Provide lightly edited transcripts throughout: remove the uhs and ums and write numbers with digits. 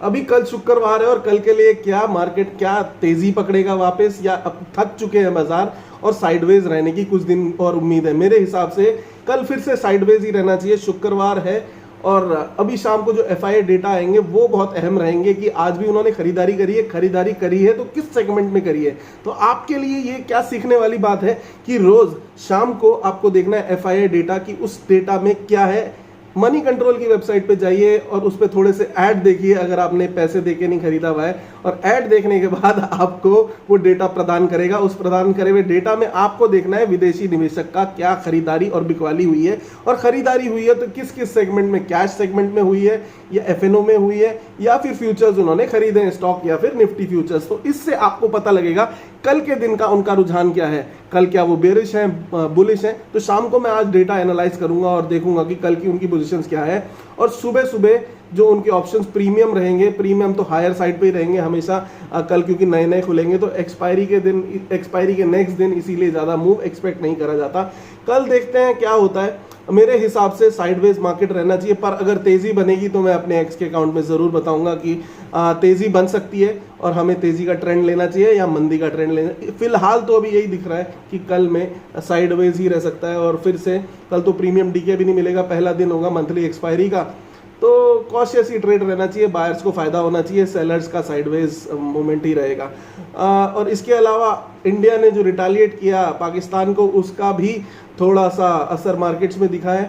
अभी कल शुक्रवार है और कल के लिए क्या मार्केट क्या तेजी पकड़ेगा वापस, या अब थक चुके हैं बाजार और साइडवेज रहने की कुछ दिन और उम्मीद है। मेरे हिसाब से कल फिर से साइडवेज ही रहना चाहिए, शुक्रवार है। और अभी शाम को जो एफआईआई डेटा आएंगे वो बहुत अहम रहेंगे कि आज भी उन्होंने खरीदारी करी है तो किस सेगमेंट में करी है। तो आपके लिए ये क्या सीखने वाली बात है कि रोज शाम को आपको देखना है एफआईआई डेटा की उस डेटा में क्या है। मनी कंट्रोल की वेबसाइट पे जाइए और उस पर थोड़े से ऐड देखिए अगर आपने पैसे देके नहीं खरीदा हुआ है, और ऐड देखने के बाद आपको वो डेटा प्रदान करेगा। उस प्रदान करे हुए डेटा में आपको देखना है विदेशी निवेशक का क्या खरीदारी और बिकवाली हुई है, और खरीदारी हुई है तो किस किस सेगमेंट में, कैश सेगमेंट में हुई है या एफएनओ में हुई है या फिर फ्यूचर्स उन्होंने खरीदे हैं स्टॉक या फिर निफ्टी फ्यूचर्स। तो इससे आपको पता लगेगा कल के दिन का उनका रुझान क्या है, कल क्या वो बेरिश है बुलिश है। तो शाम को मैं आज डेटा एनालाइज करूंगा और देखूंगा कि कल की उनकी पोजीशंस क्या है। और सुबह सुबह जो उनके ऑप्शंस प्रीमियम रहेंगे, प्रीमियम तो हायर साइड पे ही रहेंगे हमेशा कल, क्योंकि नए नए खुलेंगे तो एक्सपायरी के नेक्स्ट दिन, इसीलिए ज्यादा मूव एक्सपेक्ट नहीं करा जाता। कल देखते हैं क्या होता है। मेरे हिसाब से साइडवेज मार्केट रहना चाहिए, पर अगर तेजी बनेगी तो मैं अपने एक्स के अकाउंट में जरूर बताऊंगा कि तेजी बन सकती है और हमें तेजी का ट्रेंड लेना चाहिए या मंदी का ट्रेंड लेना। फिलहाल तो अभी यही दिख रहा है कि कल में साइडवेज ही रह सकता है, और फिर से कल तो प्रीमियम डीके भी नहीं मिलेगा, पहला दिन होगा मंथली एक्सपायरी का। तो कॉशियस ही ट्रेड रहना चाहिए, बायर्स को फायदा होना चाहिए, सेलर्स का साइडवेज मूवमेंट ही रहेगा। और इसके अलावा इंडिया ने जो रिटालिएट किया पाकिस्तान को, उसका भी थोड़ा सा असर मार्केट्स में दिखा है।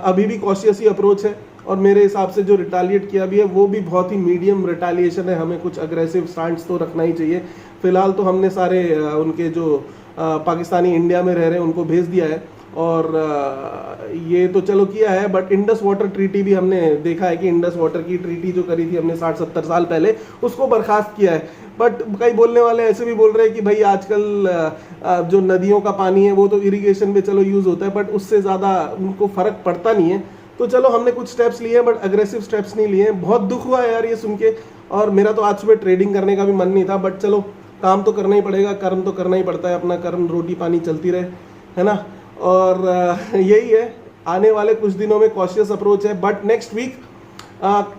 अभी भी कॉशियस ही अप्रोच है, और मेरे हिसाब से जो रिटालिएट किया भी है वो भी बहुत ही मीडियम रिटालिएशन है। हमें कुछ अग्रेसिव स्टांस तो रखना ही चाहिए। फिलहाल तो हमने सारे उनके जो पाकिस्तानी इंडिया में रह रहे हैं उनको भेज दिया है, और ये तो चलो किया है। बट इंडस वाटर ट्रीटी भी हमने देखा है कि इंडस वाटर की ट्रीटी जो करी थी हमने 60-70 साल पहले, उसको बर्खास्त किया है। बट कई बोलने वाले ऐसे भी बोल रहे हैं कि भाई आजकल जो नदियों का पानी है वो तो इरिगेशन में चलो यूज होता है, बट उससे ज़्यादा उनको फर्क पड़ता नहीं है। तो चलो हमने कुछ स्टेप्स लिए हैं, बट अग्रेसिव स्टेप्स नहीं लिए हैं। बहुत दुख हुआ यार ये सुन के, और मेरा तो आज सुबह ट्रेडिंग करने का भी मन नहीं था, बट चलो काम तो करना ही पड़ेगा, कर्म तो करना ही पड़ता है, अपना कर्म रोटी पानी चलती रहे, है ना। और यही है, आने वाले कुछ दिनों में कॉशियस अप्रोच है। बट नेक्स्ट वीक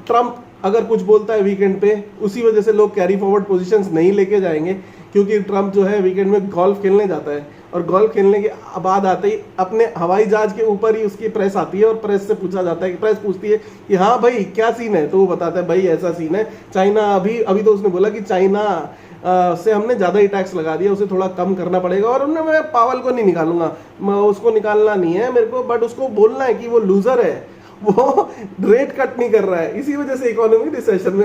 ट्रम्प अगर कुछ बोलता है वीकेंड पे, उसी वजह से लोग कैरी फॉरवर्ड पोजीशंस नहीं लेके जाएंगे, क्योंकि ट्रम्प जो है वीकेंड में गोल्फ खेलने जाता है, और गोल्फ खेलने के बाद आते ही अपने हवाई जहाज के ऊपर ही उसकी प्रेस आती है, और प्रेस से पूछा जाता है कि प्रेस पूछती है कि हाँ भाई क्या सीन है, तो वो बताता है भाई ऐसा सीन है, चाइना अभी तो उसने बोला कि चाइना से हमने ज़्यादा ही टैक्स लगा दिया, उसे थोड़ा कम करना पड़ेगा। और उन्होंने, मैं पावल को नहीं निकालूंगा, उसको निकालना नहीं है मेरे को, बट उसको बोलना है कि वो लूजर है, वो रेट कट नहीं कर रहा है, इसी वजह से इकोनॉमी रिसेशन में